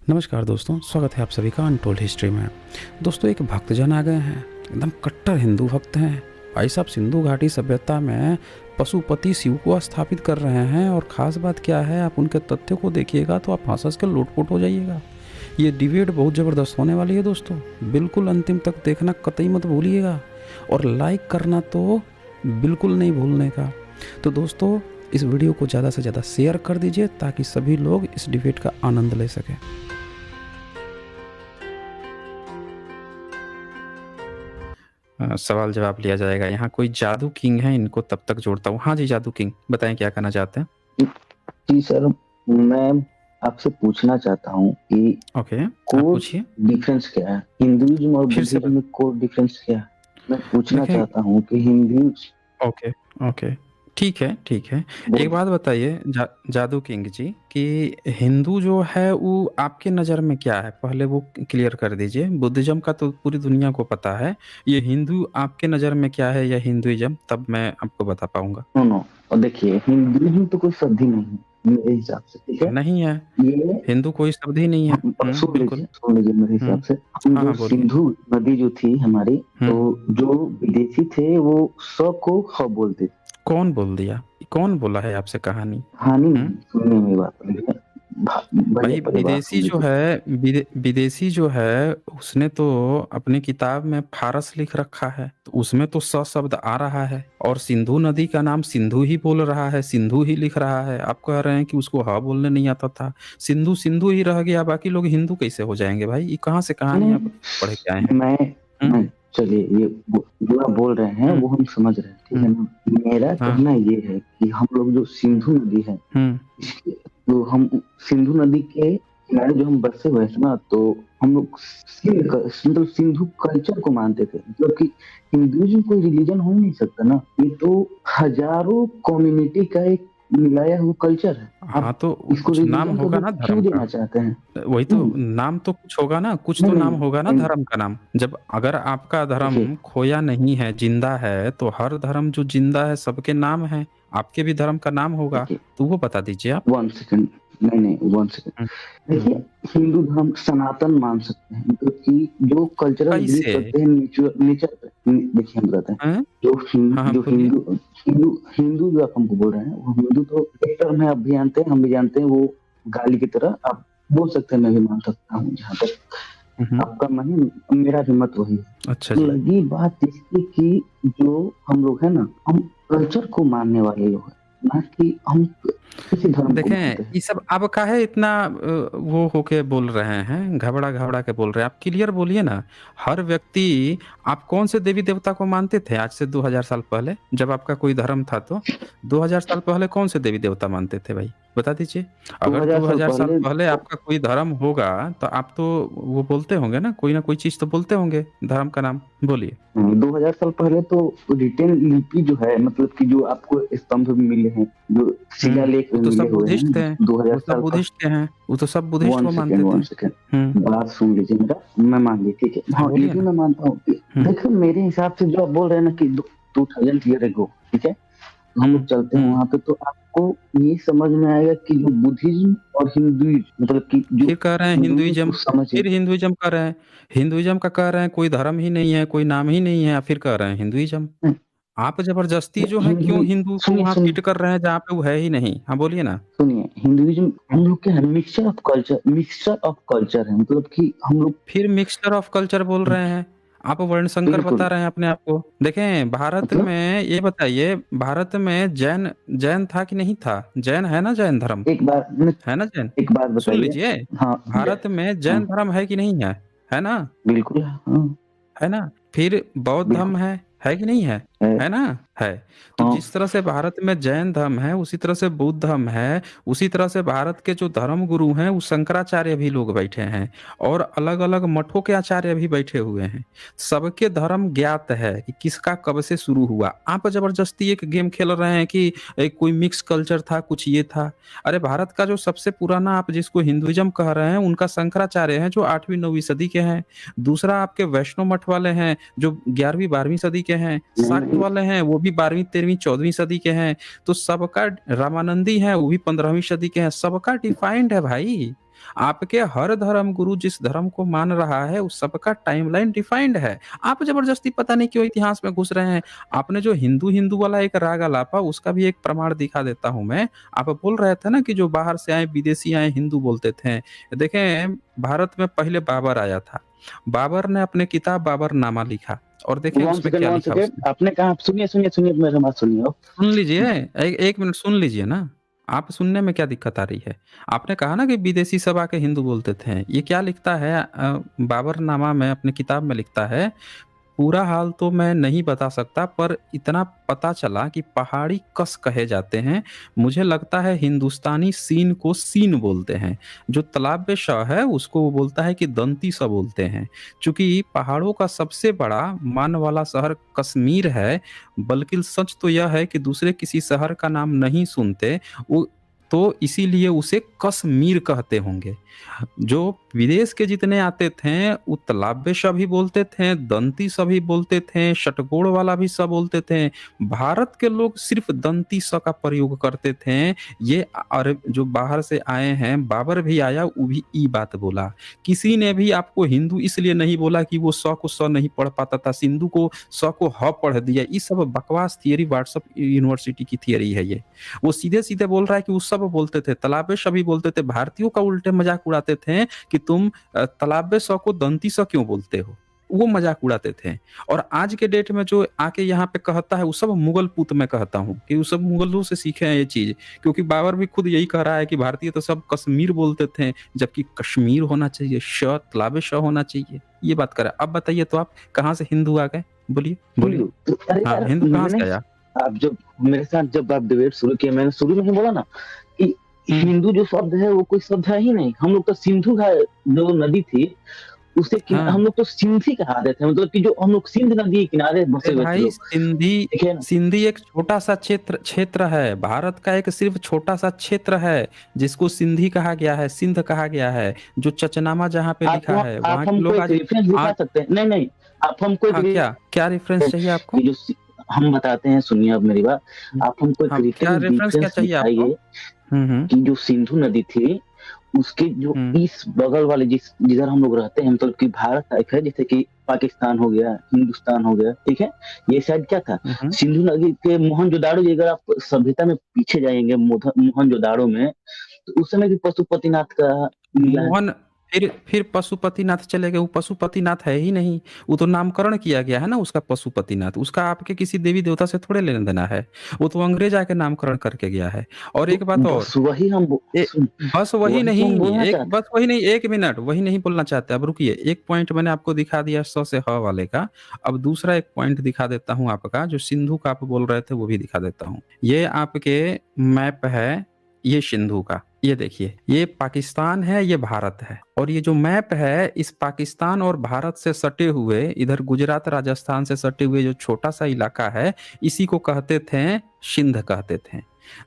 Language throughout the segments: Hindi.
नमस्कार दोस्तों, स्वागत है आप सभी का अनटोल्ड हिस्ट्री में। दोस्तों, एक भक्तजन आ गए हैं, एकदम कट्टर हिंदू भक्त हैं। भाई साहब सिंधु घाटी सभ्यता में पशुपति शिव को स्थापित कर रहे हैं और ख़ास बात क्या है, आप उनके तथ्यों को देखिएगा तो आप हँस-हँस के लोटपोट हो जाइएगा। ये डिबेट बहुत ज़बरदस्त होने वाली है दोस्तों, बिल्कुल अंतिम तक देखना कतई मत भूलिएगा और लाइक करना तो बिल्कुल नहीं भूलने का। तो दोस्तों, इस वीडियो को ज़्यादा से ज़्यादा शेयर कर दीजिए ताकि सभी लोग इस डिबेट का आनंद ले सकें। सवाल जवाब लिया जाएगा। यहाँ कोई जादू किंग है, इनको तब तक जोड़ता हूँ। हाँ जी, जादू किंग, बताएं क्या कहना चाहते हैं। जी सर, मैं आपसे पूछना चाहता हूँ कि ओके, आप कोर पूछिए। डिफरेंस क्या है, हिंदुइज्म और फिर से बुद्धिज्म में कोर डिफरेंस क्या है? मैं पूछना देखें। चाहता हूँ कि हिंदू ओके, ओके, ठीक है, ठीक है। एक बात बताइए जादू किंग जी कि हिंदू जो है वो आपके नज़र में क्या है? पहले वो क्लियर कर दीजिए। बुद्धिज़्म का तो पूरी दुनिया को पता है। ये हिंदू आपके नज़र में क्या है या हिंदुइज़्म, तब मैं आपको बता पाऊँगा। नो नो, और देखिए हिंदुइज्म तो कोई शब्द ही नहीं है मेरे हिसाब से, ठीक है? नहीं है, ये हिंदू कोई शब्द ही नहीं है। बिल्कुल। सुन लीजिए मेरे हिसाब से, हम हाँ, जो हाँ, बोलिए। सिंधु नदी जो थी हमारी, हुँ। तो जो विदेशी थे वो स को ख बोलते थे। कौन बोल दिया? कौन बोला है आपसे कहानी? हानि हुँ? नहीं, सुनिए मेरी बात, सुनिए। भैया भाई पहले बात सुन लीजिए। विदेशी जो है उसने तो अपनी किताब में फारस लिख रखा है, तो उसमें तो स शब्द आ रहा है और सिंधु नदी का नाम सिंधु ही बोल रहा है, सिंधु ही लिख रहा है। आप कह रहे हैं कि उसको ह बोलने नहीं आता था। सिंधु सिंधु ही रह गया, बाकी लोग हिंदू कैसे हो जाएंगे भाई? ये कहाँ से कहानी आप पढ़ के आए हैं? मैं हुँ? मैं चलिए, ये जो आप बोल रहे हैं हुँ, वो हम समझ रहे हैं, ठीक है हुँ, ना? मेरा हाँ, कहना ये है कि हम लोग जो सिंधु नदी है, हुँ, इसके जो हम सिंधु नदी के किनारे जो हम बसे हुए थे ना, तो हम लोग मतलब सिंधु कल्चर को मानते थे। मतलब कि हिंदुइज्म कोई रिलीजन हो ही नहीं सकता ना, ये तो हजारों कम्युनिटी का एक मिलाया हुआ कल्चर है। आप हाँ, तो इसको कुछ नाम रिलीजन का होगा रूप ना क्यों धर्म का। देना चाहते हैं? वही तो, नहीं नाम तो कुछ होगा ना, कुछ नहीं तो नहीं नाम होगा ना नहीं, धर्म का नाम। जब अगर आपका देखिए, धर्म खोया नहीं है, जिंदा है, तो हर धर्म जो जिंदा है सबके नाम है। आपके भी धर्म का नाम होगा, देखिए, तो वो बता दीजिए आप। 1 सेकंड, नहीं, 1 सेकंड। हुँ, देखिए, हुँ। हिंदू धर्म सनातन मान सकते हैं, मतलब कि जो कल्चरल बिलीव कैसे? करते हैं नेचर पे। देखिए हम बताते हैं, हैं? जो हाँ, हाँ, जो बोलिए। हिंदू हिंदू जो आप हमको बोल रहे हैं, वो हिंदू तो एक टर्म है, आप भी जानते हैं, हम भी जानते हैं, वो गाली की तरह आप बोल सकते हैं, मैं भी मान सकता हूँ, जहाँ तक हुँ, हुँ। आपका मन है, मेरा भी मत वही अच्छा है। जी। लगी बात इसकी कि जो हम लोग हैं ना, हम कल्चर को मानने वाले लोग हैं, ना कि हम किसी धर्म को देखें, मानते हैं। ये सब अब काहे इतना वो होके बोल रहे हैं, घबरा-घबरा के बोल रहे हैं? आप क्लियर बोलिए ना। हर व्यक्ति, आप कौन से देवी-देवता को मानते थे आज से 2000 साल पहले? जब आपका कोई धर्म था तो? 2000 साल पहले कौन से देवी-देवता मानते थे भाई? बता दीजिए। अगर 2000 साल 2000 साल पहले पहले तो आपका कोई धर्म होगा, तो आप तो वो बोलते होंगे ना, कोई ना कोई चीज़ तो बोलते होंगे, धर्म का नाम। बोलिए। 2000 साल पहले तो रिटेन लिपि जो है, मतलब कि जो आपको स्तंभ भी मिले हैं, जो हुँ, शिलालेख वो भी तो मिले सब हुए बुद्धिस्ट हैं थे। 2000 वो सब साल पहले। बुद्धिस्ट के हैं। वो तो सब बुद्धिस्ट को मानते थे। 1 सेकंड, हुँ, बात सुन लीजिए मेरा, मैं मान ली, ठीक है? हाँ, हाँ, ये बोलिए भी ना। मैं मानता हूँ कि हुँ, देखो, मेरे हिसाब से जो आप बोल रहे हैं ना कि 2000 ईयर एगो, ठीक है? हम हुँ, लोग चलते हैं हुँ। वहाँ पे, तो आपको ये समझ में आएगा कि जो बुद्धिज्म और हिंदुइज्म, मतलब कि जो फिर कह रहे हैं हिंदुइज्म को हिंदुइज़्म, समझिए। फिर हिंदुइज़्म कह रहे हैं। हिंदुइज़्म का कह रहे हैं कोई धर्म ही नहीं है, कोई नाम ही नहीं है, फिर कह रहे हैं हिंदुइज़्म। नहीं, आप ज़बरदस्ती जो है हिंदू क्यों हिंदू को सुनिए वहाँ सुनिए फिट कर रहे हैं जहाँ पे वो है ही नहीं? हाँ, बोलिए ना। सुनिए, हिंदुइज्म हुँ, हम लोग क्या है, मिक्सचर है, मतलब कि हम लोग फिर मिक्सचर ऑफ कल्चर बोल रहे हैं। आप वर्णशंकर बता बिल्कुल, रहे हैं अपने आप को। देखें, भारत मतलब में ये बताइए, भारत में जैन जैन था कि नहीं था? जैन है ना, जैन धर्म? एक बात न है ना जैन? एक बात सुन बताइए। लीजिए, हाँ, भारत में हाँ, जैन धर्म है कि नहीं है? है ना? बिल्कुल, हाँ, है ना? फिर बौद्ध धर्म बिल्कुल, है कि नहीं है? है, है ना? है। तो हाँ, जिस तरह से भारत में जैन धर्म है, उसी तरह से बुद्ध धर्म है, उसी तरह से भारत के जो धर्म गुरु हैं, वो शंकराचार्य भी लोग बैठे हैं और अलग-अलग मठों के आचार्य भी बैठे हुए हैं। सबके धर्म ज्ञात है कि किसका कब से शुरू हुआ। आप ज़बरदस्ती एक गेम खेल रहे हैं कि कोई मिक्स कल्चर था, कुछ ये था। अरे भारत का जो सबसे पुराना, आप जिसको हिंदुइज़्म कह रहे हैं, उनका शंकराचार्य हैं, जो 8वीं 9वीं सदी के हैं। दूसरा आपके वैष्णव मठ वाले हैं, जो 11वीं 12वीं सदी के हैं। नहीं, शाक्त नहीं, वाले हैं, वो भी 12वीं 13वीं 14वीं सदी के हैं। तो सबका, रामानंदी हैं, वो भी 15वीं सदी के हैं। सबका डिफाइंड है भाई। आपके हर धर्म गुरु जिस धर्म को मान रहा है उस सबका टाइमलाइन डिफाइंड है। आप जबरदस्ती पता नहीं क्यों इतिहास में घुस रहे हैं। आपने जो हिंदू हिंदू वाला एक राग आलापा, उसका भी एक प्रमाण दिखा देता हूं मैं। आप बोल रहे थे ना कि जो बाहर से आए विदेशी आए हिंदू बोलते थे। देखें, भारत में पहले बाबर आया था, बाबर ने अपने किताब बाबरनामा लिखा, और देखें वन उसमें सेकंड क्या वन लिखा सेकंड उसने। आपने कहा, सुनिए सुनिए सुनिए, मेरे बात सुनिए आप। सुन लीजिए, एक मिनट सुन लीजिए ना। आप सुनने में क्या दिक्कत आ रही है? आपने कहा ना कि विदेशी सब आके हिंदू बोलते थे। ये क्या लिखता है बाबरनामा में, अपने किताब में लिखता है, पूरा हाल तो मैं नहीं बता सकता, पर इतना पता चला कि पहाड़ी कस कहे जाते हैं। मुझे लगता है हिंदुस्तानी सीन को सीन बोलते हैं। जो तालाब में श है उसको वो बोलता है कि दंती स बोलते हैं। चूंकि पहाड़ों का सबसे बड़ा मान वाला शहर कश्मीर है, बल्कि सच तो यह है कि दूसरे किसी शहर का नाम नहीं सुनते वो, तो इसीलिए उसे कश्मीर कहते होंगे। जो विदेश के जितने आते थे वो तालाब्य श भी बोलते थे, दंती स भी बोलते थे, षटकोण वाला भी स बोलते थे। भारत के लोग सिर्फ दंती स का प्रयोग करते थे। ये अरब जो बाहर से आए हैं, बाबर भी आया वो भी ई बात बोला। किसी ने भी आपको हिंदू इसलिए नहीं बोला कि वो स को स नहीं पढ़ पाता था, सिंधु को स को ह पढ़ दिया। ये सब बकवास थियरी, व्हाट्सएप यूनिवर्सिटी की थियरी है ये। वो सीधे सीधे बोल रहा है कि वो सब बोलते थे, तालाबे श भी बोलते थे। भारतीयों का उल्टे मजाक उड़ाते थे कि तुम तालाबे स को दंती स क्यों बोलते हो, वो मजाक उड़ाते थे। और आज के डेट में जो आके यहाँ पे कहता है वो सब मुगल पुत मैं कहता हूँ कि वो सब मुगलों से सीखे हैं ये चीज। क्योंकि बाबर भी खुद यही कह रहा है कि भारतीय तो सब कश्मीर बोलते थे, जबकि कश्मीर होना चाहिए, श तालाबे श होना चाहिए। ये बात करे। अब बताइए तो आप कहाँ से हिंदू आ गए? बोलिए बोलिए। हिंदू तो अरे हाँ, यार, हिंदू कहाँ से मैंने आया? आप जब मेरे साथ जब आप डिबेट शुरू किए, मैंने शुरू में ही बोला ना कि हिंदू जो शब्द है वो कोई शब्द है ही नहीं। हम लोग तो सिंधु का जो नदी थी उसे हाँ, हम लोग तो सिंधी कहा देते हैं, मतलब कि जो हम लोग सिंध नदी के किनारे बसे अरे हुए थे भाई, लोग, सिंधी ठीक है ना। सिंधी एक छोटा सा क्षेत्र क्षेत्र है, भारत का एक सिर्फ छोटा सा क्षेत्र है जिसको सिंधी कहा गया है, सिंध कहा गया है। जो चचनामा जहाँ पे लिखा है आप वहाँ के हमको लोग एक आज रेफरेंस दिखा आज सकते हैं? नहीं नहीं, आप हमको एक हाँ, क्या क्या रेफरेंस चाहिए आपको? कि जो हम बताते हैं, सुनिए अब मेरी बात। आप हमको एक हाँ, क्या रेफरेंस क्या डिफरेंस चाहिए आपको? दिखाइए हम्म। कि जो सिंधु नदी थी उसके जो हम्म। इस बगल वाले जिधर हम लोग रहते हैं, मतलब कि भारत टाइप है, जैसे कि पाकिस्तान हो गया, हिंदुस्तान हो गया, ठीक है। ये साइड क्या था, हम्म। सिंधु नदी के मोहनजोदाड़ो, अगर आप सभ्यता में पीछे जाएंगे मोहनजोदाड़ो में, तो उस समय भी पशुपतिनाथ का मिला है। मोहन फिर पशुपतिनाथ चले गए। वो पशुपतिनाथ है ही नहीं। वो तो नामकरण किया गया है ना उसका, पशुपतिनाथ। उसका आपके किसी देवी देवता से थोड़े लेना देना है। वो तो अंग्रेज आके नामकरण करके गया है। और तो एक बात और, बस वही हम बस वही वही तो हम नहीं, बोलना एक चाहते बस वही नहीं, एक मिनट, वही नहीं बोलना चाहते। अब रुकिए, एक पॉइंट मैंने आपको दिखा दिया स से ह वाले का। अब दूसरा एक पॉइंट दिखा देता हूँ आपका, जो सिंधु का आप बोल रहे थे वो भी दिखा देता हूँ। ये आपके मैप है, ये सिंधु का। ये देखिए, ये पाकिस्तान है, ये भारत है। और ये जो मैप है, इस पाकिस्तान और भारत से सटे हुए, इधर गुजरात राजस्थान से सटे हुए जो छोटा सा इलाका है, इसी को कहते थे सिंध कहते थे।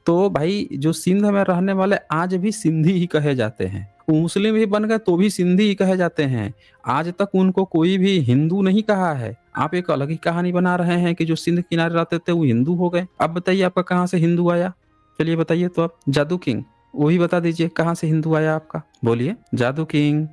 तो भाई, जो सिंध में रहने वाले आज भी सिंधी ही कहे जाते हैं। वो मुस्लिम भी बन गए तो भी सिंधी ही कहे जाते हैं। आज तक उनको कोई भी हिंदू नहीं कहा है। आप एक अलग ही कहानी बना रहे हैं कि जो सिंध किनारे रहते थे वो हिंदू हो गए। अब बताइए आपका कहाँ से हिंदू आया? चलिए बताइए तो आप, जादू किंग वही बता दीजिए कहाँ से हिंदू आया आपका। बोलिए जादू किंग,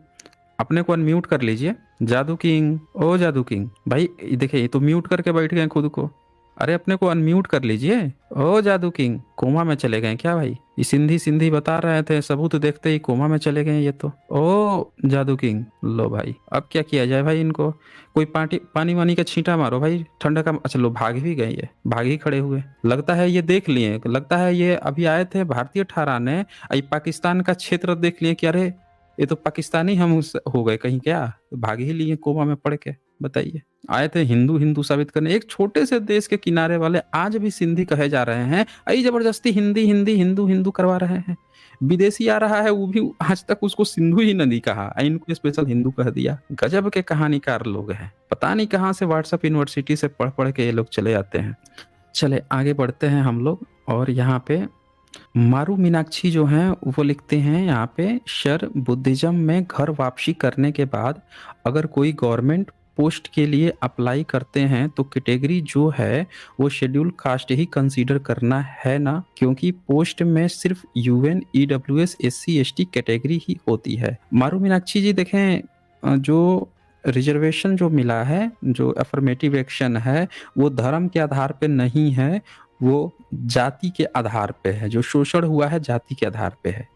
अपने को अनम्यूट कर लीजिए। जादू किंग, ओ जादू किंग भाई, देखिए ये तो म्यूट करके बैठ गए खुद को। अरे अपने को अनम्यूट कर लीजिए। ओ जादू किंग, कोमा में चले गए क्या भाई? ये सिंधी सिंधी बता रहे थे, सबूत देखते ही कोमा में चले गए ये तो। ओ जादू किंग, लो भाई, अब क्या किया जाए भाई इनको? कोई पानी वानी का छींटा मारो भाई, ठंडा का। अच्छा लो, भाग भी गए, ये भाग ही खड़े हुए। लगता है ये देख लिए, लगता है ये अभी आए थे भारतीय ठहराने, पाकिस्तान का क्षेत्र देख लिए कि अरे ये तो पाकिस्तानी हम हो गए कहीं क्या, भाग ही लिए कोमा में पड़ के। बताइए, आए थे हिंदू हिंदू साबित करने। एक छोटे से देश के किनारे वाले आज भी सिंधी कहे जा रहे हैं, आई जबरदस्ती हिंदी हिंदी हिंदू हिंदू करवा रहे हैं। विदेशी आ रहा है वो भी आज तक उसको सिंधु ही नहीं कहा, इनको स्पेशल हिंदू कह दिया। गजब के कहानीकार लोग हैं, पता नहीं कहाँ से व्हाट्सएप यूनिवर्सिटी से पढ़ पढ़ के ये लोग चले आते हैं। चले आगे बढ़ते हैं हम लोग। और यहाँ पे मारू मीनाक्षी जो हैं वो लिखते हैं यहाँ पे, सर बुद्धिज्म में घर वापसी करने के बाद अगर कोई गवर्नमेंट पोस्ट के लिए अप्लाई करते हैं तो कैटेगरी जो है वो शेड्यूल कास्ट ही कंसीडर करना है ना, क्योंकि पोस्ट में सिर्फ UR EWS SC ST category ही होती है। मारू मीनाक्षी जी देखें, जो रिजर्वेशन जो मिला है, जो अफर्मेटिव एक्शन है, वो धर्म के आधार पे नहीं है, वो जाति के आधार पे है। जो शोषण हुआ है जाति के आधार पे है।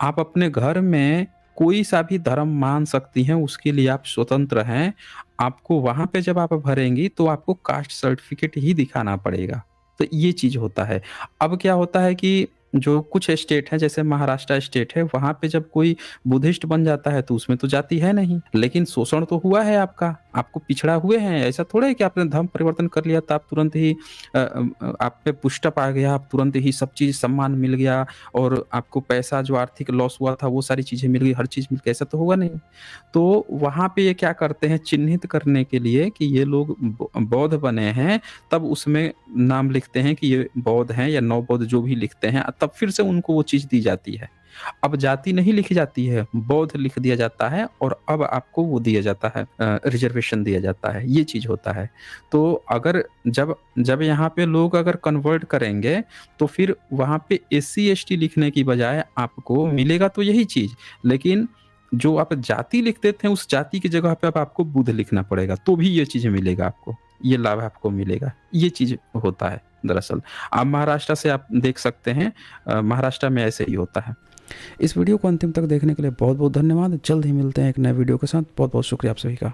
आप अपने घर में कोई सा भी धर्म मान सकती हैं, उसके लिए आप स्वतंत्र हैं। आपको वहाँ पे जब आप भरेंगी तो आपको कास्ट सर्टिफिकेट ही दिखाना पड़ेगा। तो ये चीज़ होता है। अब क्या होता है कि जो कुछ स्टेट हैं, जैसे महाराष्ट्र स्टेट है, वहाँ पे जब कोई बुद्धिस्ट बन जाता है तो उसमें तो जाति है नहीं, लेकिन शोषण तो हुआ है आपका, आपको पिछड़ा हुए हैं। ऐसा थोड़ा है कि आपने धर्म परिवर्तन कर लिया तो आप तुरंत ही आप पे पुष्टअप आ गया, आप तुरंत ही सब चीज़ सम्मान मिल गया और आपको पैसा जो आर्थिक लॉस हुआ था वो सारी चीज़ें मिल गई, हर चीज़ मिल गई, ऐसा तो होगा नहीं। तो वहाँ पे ये क्या करते हैं, चिन्हित करने के लिए कि ये लोग बौद्ध बने हैं, तब उसमें नाम लिखते हैं कि ये बौद्ध हैं या नवबौद्ध, जो भी लिखते हैं, तब फिर से उनको वो चीज़ दी जाती है। अब जाति नहीं लिखी जाती है, बौद्ध लिख दिया जाता है और अब आपको वो दिया जाता है, रिजर्वेशन दिया जाता है। ये चीज़ होता है। तो अगर जब यहाँ पे लोग अगर कन्वर्ट करेंगे तो फिर वहाँ पे SC ST लिखने की बजाय आपको मिलेगा तो यही चीज़, लेकिन जो आप जाति लिखते थे उस जाति की जगह पे अब आपको बुद्ध लिखना पड़ेगा, तो भी ये चीज़ मिलेगा आपको, ये लाभ आपको मिलेगा। ये चीज़ होता है दरअसल। आप महाराष्ट्र से आप देख सकते हैं, महाराष्ट्र में ऐसे ही होता है। इस वीडियो को अंतिम तक देखने के लिए बहुत बहुत धन्यवाद। जल्द ही मिलते हैं एक नए वीडियो के साथ। बहुत बहुत शुक्रिया आप सभी का।